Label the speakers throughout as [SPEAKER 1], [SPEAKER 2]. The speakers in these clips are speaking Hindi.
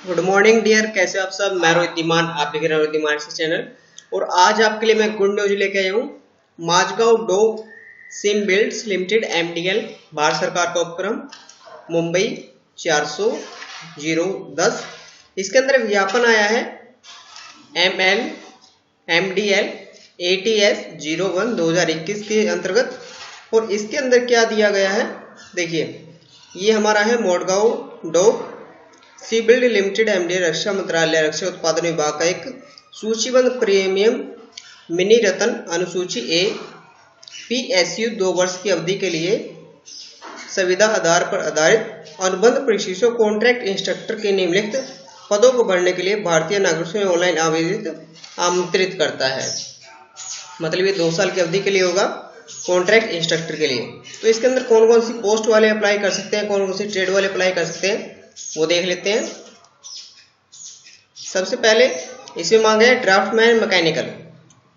[SPEAKER 1] गुड मॉर्निंग डियर, कैसे आप सब। मैं रोहित धीमान, आप देख रहे हैं रोहित धीमान चैनल। और आज आपके लिए मैं गुड न्यूज लेके आया हूँ। Mazagon dock ship builds limited MDL Bharat सरकार का उपक्रम मुंबई 400-010, इसके अंदर विज्ञापन आया है MDL ATS 01 2021 के अंतर्गत। और इसके अंदर क्या दिया गया है, देखिए ये हमारा है माझगांव डो सी बिल्ड लिमिटेड MDL रक्षा मंत्रालय रक्षा उत्पादन विभाग का एक सूचीबद्ध प्रीमियम मिनी रत्न अनुसूची A PSU 2 वर्ष की अवधि के लिए संविदा आधार पर आधारित अनुबंध प्रशिक्षु कॉन्ट्रैक्ट इंस्ट्रक्टर के निम्नलिखित पदों को भरने के लिए भारतीय नागरिकों में ऑनलाइन आमंत्रित करता है। मतलब ये 2 साल की अवधि के लिए होगा, कॉन्ट्रैक्ट इंस्ट्रक्टर के लिए। तो इसके अंदर कौन कौन सी पोस्ट वाले अप्लाई कर सकते हैं, कौन कौन सी ट्रेड वाले अप्लाई कर सकते हैं, वो देख लेते हैं। सबसे पहले इसमें मांगा है ड्राफ्टमैन मैकेनिकल,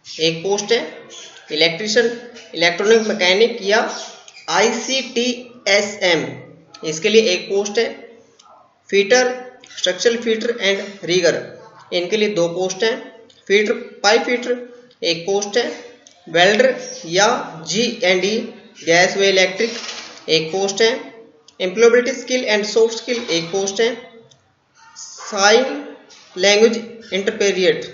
[SPEAKER 1] एक पोस्ट है। इलेक्ट्रिशियन इलेक्ट्रॉनिक मैकेनिक या ICTSM, इसके लिए एक पोस्ट है। Fitter structural fitter and rigger, इनके लिए 2 पोस्ट हैं। फीटर पाइप फीटर एक पोस्ट है। वेल्डर या G&E गैस व इलेक्ट्रिक एक पोस्ट है। Employability skill and soft skill एक पोस्ट है। साइन लैंग्वेज इंटरप्रेट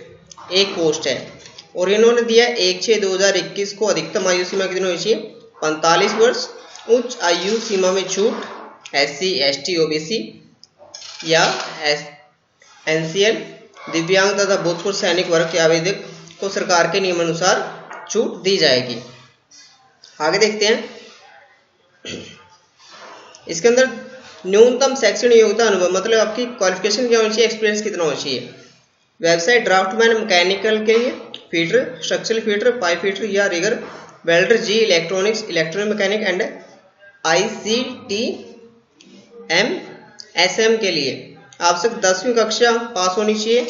[SPEAKER 1] एक पोस्ट है। और इन्होंने दिया 1/6/2021 को अधिकतम आयु सीमा कितनी होनी चाहिए, 45 वर्ष। उच्च आयु सीमा में छूट SC ST OBC या NCL दिव्यांग तथा भूतपूर्व सैनिक वर्ग के आवेदक को सरकार के नियमानुसार छूट दी जाएगी। आगे देखते हैं। इसके अंदर न्यूनतम शैक्षणिक योग्यता अनुभव, मतलब आपकी क्वालिफिकेशन क्या होनी चाहिए, एक्सपीरियंस कितना होना चाहिए। वेबसाइट ड्राफ्टमैन मैकेनिकल के लिए fitter structural fitter pipe fitter या rigger, welder G electronics electronic mechanic and ICTSM के लिए आवश्यक 10वीं कक्षा पास होनी चाहिए।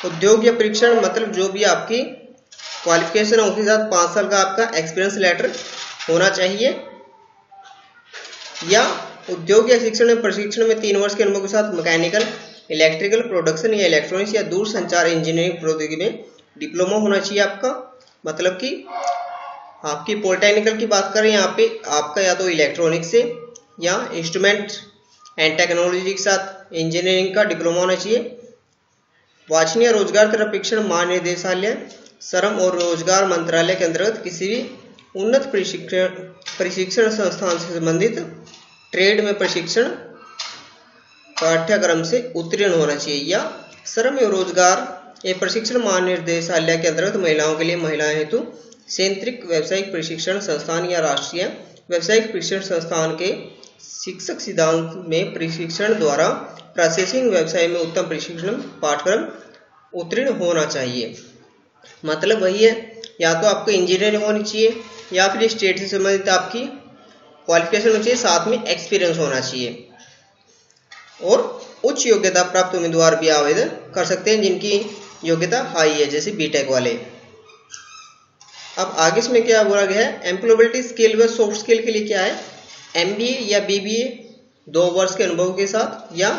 [SPEAKER 1] उद्योग या परीक्षण, मतलब जो भी आपकी क्वालिफिकेशन है उसके साथ 5 साल का आपका एक्सपीरियंस लेटर होना चाहिए। या उद्योग या शिक्षण में प्रशिक्षण में 3 वर्ष के अनुभव के साथ मैकेनिकल इलेक्ट्रिकल प्रोडक्शन या इलेक्ट्रॉनिक्स या दूर संचार इंजीनियरिंग प्रौद्योगिकी में डिप्लोमा होना चाहिए आपका। मतलब कि आपकी पॉलिटेक्निकल की बात करें यहाँ पे आपका या तो इलेक्ट्रॉनिक्स से या इंस्ट्रूमेंट एंड टेक्नोलॉजी के साथ इंजीनियरिंग का डिप्लोमा होना चाहिए। वांछनीय रोजगार तथा प्रशिक्षण महानिदेशालय श्रम और रोजगार मंत्रालय के अंतर्गत किसी भी उन्नत प्रशिक्षण संस्थान से संबंधित ट्रेड में प्रशिक्षण पाठ्यक्रम से उत्तीर्ण होना चाहिए। या श्रम एवं रोजगार एवं प्रशिक्षण महानिदेशालय के अंतर्गत महिलाओं के लिए महिलाएं हेतु सेंत्रिक व्यावसायिक प्रशिक्षण संस्थान या राष्ट्रीय व्यावसायिक प्रशिक्षण संस्थान के शिक्षक सिद्धांत में प्रशिक्षण द्वारा प्रोसेसिंग व्यवसाय में उत्तम प्रशिक्षण पाठ्यक्रम उत्तीर्ण होना चाहिए। मतलब वही है, या तो आपको इंजीनियरिंग होनी चाहिए या फिर स्टेट से संबंधित आपकी क्वालिफिकेशन होनी चाहिए, साथ में एक्सपीरियंस होना चाहिए। और उच्च योग्यता प्राप्त उम्मीदवार भी आवेदन कर सकते हैं जिनकी योग्यता हाई है, जैसे बीटेक वाले। अब आगे इसमें क्या बोला गया है, एम्प्लॉयबिलिटी स्किल व सॉफ्ट स्किल के लिए क्या है, MBA या BBA 2 वर्ष के अनुभव के साथ या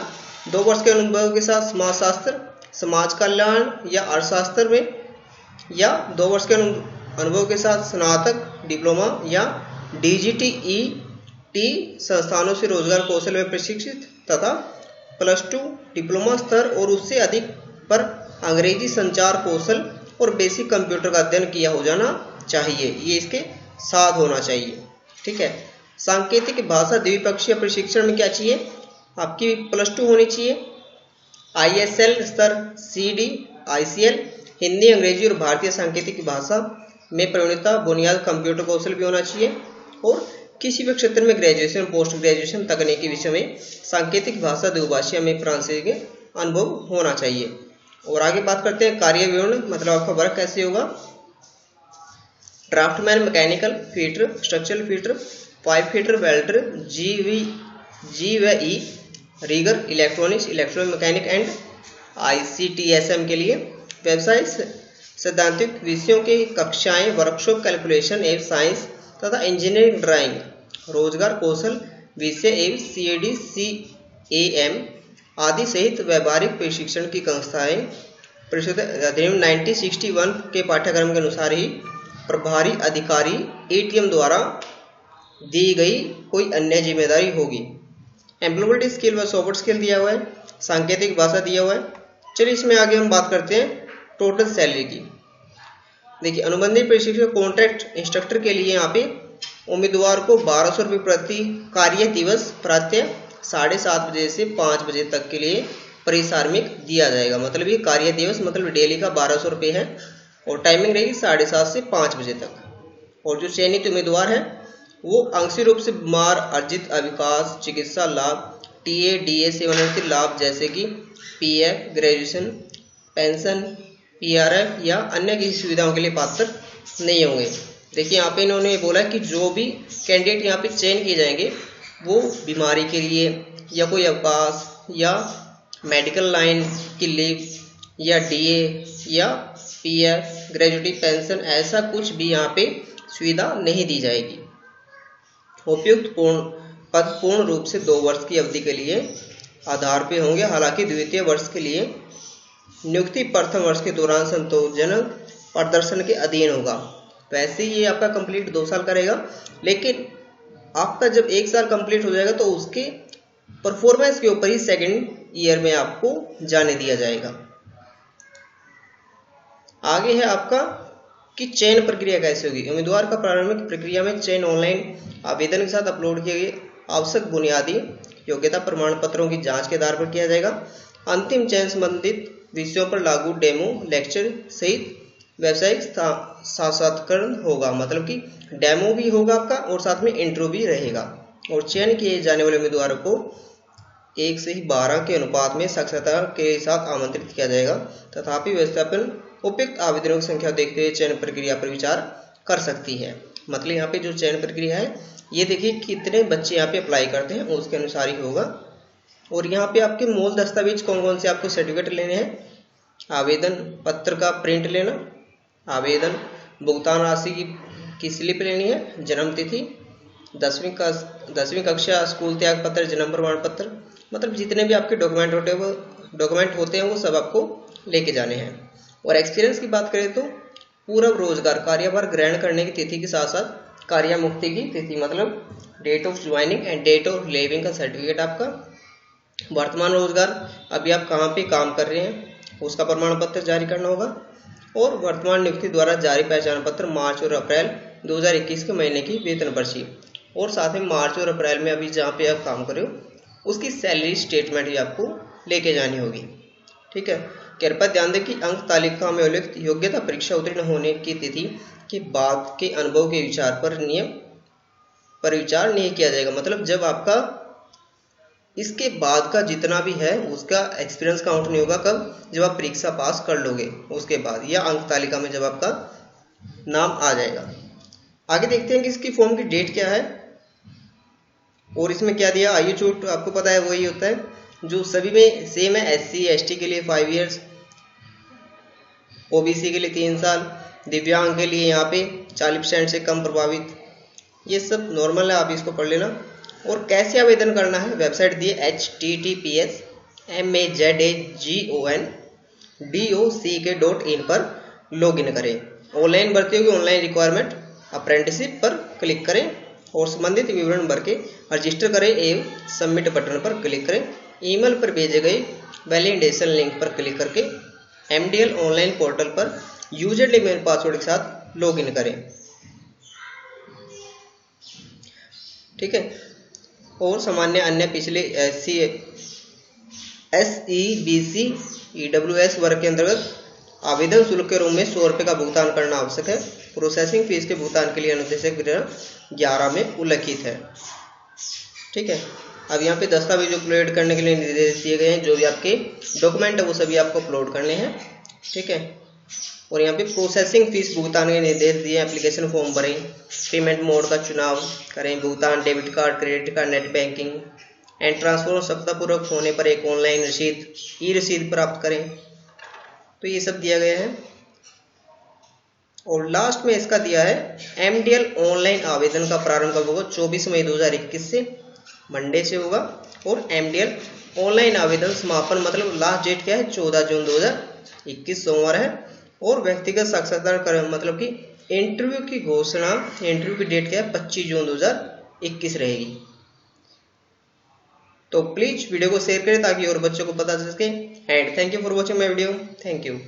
[SPEAKER 1] 2 वर्ष के अनुभव के साथ समाजशास्त्र समाज कल्याण या अर्थशास्त्र में, या 2 वर्ष के अनुभव के साथ स्नातक डिप्लोमा या DGT संस्थानों से रोजगार कौशल में प्रशिक्षित तथा +2 डिप्लोमा स्तर और उससे अधिक पर अंग्रेजी संचार कौशल और बेसिक कंप्यूटर का अध्ययन किया हो जाना चाहिए। ये इसके साथ होना चाहिए, ठीक है। सांकेतिक भाषा द्विपक्षीय प्रशिक्षण में क्या चाहिए, आपकी +2 होनी चाहिए। ISL स्तर CD ICL हिंदी अंग्रेजी और भारतीय सांकेतिक भाषा में प्रवीणता बुनियाद कंप्यूटर कौशल भी होना चाहिए। और किसी भी क्षेत्र में ग्रेजुएशन पोस्ट ग्रेजुएशन तकनीकी विषय में सांकेतिक भाषा द्विभाषीय में फ्रांसीसी के अनुभव होना चाहिए। और आगे बात करते हैं कार्य विवरण, मतलब आपका वर्क कैसे होगा। Draughtsman mechanical fitter structural fitter pipe fitter welder G व E rigger electronics electronic mechanic and ICTSM के लिए व्यवसाय सैद्धांतिक विषयों की कक्षाएं वर्कशॉप कैलकुलेशन एवं साइंस तथा इंजीनियरिंग ड्राइंग रोजगार कौशल विषय एवं CAD CAM आदि सहित व्यवहारिक प्रशिक्षण की कक्षाएं परिषद अधिनियम 1961 के पाठ्यक्रम के अनुसार ही प्रभारी अधिकारी एटीएम द्वारा दी गई कोई अन्य जिम्मेदारी होगी। एम्प्लॉयबिलिटी स्किल व सॉफ्ट स्किल दिया हुआ है, सांकेतिक भाषा दिया हुआ है। चलिए इसमें आगे हम बात करते हैं टोटल सैलरी की। देखिए अनुबंधित प्रशिक्षक कॉन्ट्रैक्ट इंस्ट्रक्टर के लिए यहाँ पे उम्मीदवार को 1200 रुपये प्रति कार्य दिवस प्रातः 7:30 बजे से 5 बजे तक के लिए परिश्रमिक दिया जाएगा। मतलब ये कार्य दिवस मतलब डेली का 1200 रुपये है और टाइमिंग रहेगी 7:30 से 5 बजे तक। और जो चयनित उम्मीदवार है वो आंशिक रूप से बीमार, अर्जित अवकाश, चिकित्सा लाभ, टीए डीए सेवानिवृत्ति लाभ जैसे कि पीएफ, ग्रेजुएशन, पेंशन, पीआरएफ या अन्य किसी सुविधाओं के लिए पात्र नहीं होंगे। देखिए यहाँ पे इन्होंने बोला कि जो भी कैंडिडेट यहाँ पे चयन किए जाएंगे वो बीमारी के लिए या कोई अवकाश या मेडिकल लाइन की लीव या डीए या पीएफ, ग्रेजुएटी पेंशन ऐसा कुछ भी यहाँ पे सुविधा नहीं दी जाएगी। उपयुक्त पद पूर्ण रूप से 2 वर्ष की अवधि के लिए आधार पे होंगे। हालांकि द्वितीय वर्ष के लिए नियुक्ति प्रथम वर्ष के दौरान संतोषजनक प्रदर्शन के अधीन होगा। वैसे ये आपका कंप्लीट 2 साल का रहेगा, लेकिन आपका जब 1 साल कंप्लीट हो जाएगा तो उसके परफॉर्मेंस के ऊपर ही सेकंड ईयर में आपको जाने दिया जाएगा। आगे है आपका कि चयन प्रक्रिया कैसे होगी। उम्मीदवार का प्रारंभिक प्रक्रिया में चयन ऑनलाइन आवेदन के साथ अपलोड किए गए आवश्यक बुनियादी योग्यता प्रमाण पत्रों की जांच के आधार पर किया जाएगा। अंतिम चयन संबंधित विषयों पर लागू डेमो लेक्चर सहित व्यावसायिक साक्षात्कार होगा। मतलब कि डेमो भी होगा आपका और साथ में इंटरव्यू भी रहेगा। और चयन किए जाने वाले उम्मीदवारों को 1:12 के अनुपात में साक्षात्कार के साथ आमंत्रित किया जाएगा। तथापि व्यवस्थापन उपयुक्त आवेदनों की संख्या देखते हुए चयन प्रक्रिया पर विचार कर सकती है। मतलब यहाँ पे जो चयन प्रक्रिया है ये देखिए कितने बच्चे यहाँ पे अप्लाई करते हैं उसके अनुसार ही होगा। और यहाँ पे आपके मूल दस्तावेज कौन कौन से आपको सर्टिफिकेट लेने हैं, आवेदन पत्र का प्रिंट लेना, आवेदन भुगतान राशि की स्लिप लेनी है, जन्म तिथि, 10वीं कक्षा स्कूल त्याग पत्र, जन्म प्रमाण पत्र, मतलब जितने भी आपके डॉक्यूमेंट होते हैं वो सब आपको लेके जाने हैं। और एक्सपीरियंस की बात करें तो पूर्व रोजगार कार्यभार ग्रहण करने की तिथि के साथ साथ कार्य मुक्ति की तिथि मतलब date of joining and date of leaving का सर्टिफिकेट आपका, वर्तमान रोजगार अभी आप कहाँ पे काम कर रहे हैं उसका प्रमाण पत्र जारी करना होगा, और वर्तमान नियुक्ति द्वारा जारी पहचान पत्र मार्च और अप्रैल 2021 के महीने की वेतन पर्ची, और साथ में मार्च और अप्रैल में अभी जहाँ पे आप काम कर रहे हो उसकी सैलरी स्टेटमेंट भी आपको लेके जानी होगी। ठीक है, कृपया ध्यान दें कि अंक तालिका में उल्लिखित योग्यता परीक्षा उत्तीर्ण होने की तिथि के बाद के अनुभव के विचार पर विचार नहीं किया जाएगा। मतलब जब आपका इसके बाद का जितना भी है उसका एक्सपीरियंस काउंट नहीं होगा। कब? जब आप परीक्षा पास कर लोगे उसके बाद, या अंक तालिका में जब आपका नाम आ जाएगा। आगे देखते हैं कि इसकी फॉर्म की डेट क्या है और इसमें क्या दिया। आयु छूट आपको पता है वही होता है जो सभी में सेम है। SC ST के लिए 5 इयर्स, OBC के लिए 3 साल, दिव्यांग के लिए यहाँ पे 40% से कम प्रभावित, ये सब नॉर्मल है, आप इसको पढ़ लेना। और कैसे आवेदन करना है, वेबसाइट दी है https://mazagon.dock.in पर लॉगिन करें। ऑनलाइन भर्ती होगी, ऑनलाइन रिक्वायरमेंट अप्रेंटिसशिप पर क्लिक करें और संबंधित विवरण भर के रजिस्टर करें एवं सबमिट बटन पर क्लिक करें। ईमेल पर भेजे गए वैलिडेशन लिंक पर क्लिक करके MDL ऑनलाइन पोर्टल पर यूजर नेम एवं पासवर्ड के साथ लॉगिन करें। ठीक है, और सामान्य अन्य पिछले SEBC EWS वर्ग के अंतर्गत आवेदन शुल्क के रूप में 100 रुपये का भुगतान करना आवश्यक है। प्रोसेसिंग फीस के भुगतान के लिए अनुदेशक विवरण 11 में उल्लिखित है। ठीक है, अब यहाँ पे दस्तावेज अपलोड करने के लिए निर्देश दिए गए हैं। जो भी आपके डॉक्यूमेंट है वो सभी आपको अपलोड करने हैं। ठीक है, और यहाँ पे प्रोसेसिंग फीस भुगतान के निर्देश दिए। एप्लीकेशन फॉर्म भरें, पेमेंट मोड का चुनाव करें, भुगतान debit card, credit card, net banking and transfer सफलतापूर्वक होने पर एक ऑनलाइन रसीद ई-रसीद प्राप्त करें। तो ये सब दिया गया है। और लास्ट में इसका दिया है MDL ऑनलाइन आवेदन का प्रारंभ कब होगा, 24 मई 2021 से मंडे से होगा। और MDL ऑनलाइन आवेदन समापन मतलब लास्ट डेट क्या है 14 जून 2021 सोमवार है। और व्यक्तिगत साक्षात्कार मतलब कि इंटरव्यू की घोषणा, इंटरव्यू की डेट क्या है 25 जून 2021 रहेगी। तो प्लीज वीडियो को शेयर करें ताकि और बच्चों को पता चल सके। And thank you for watching my video. Thank you.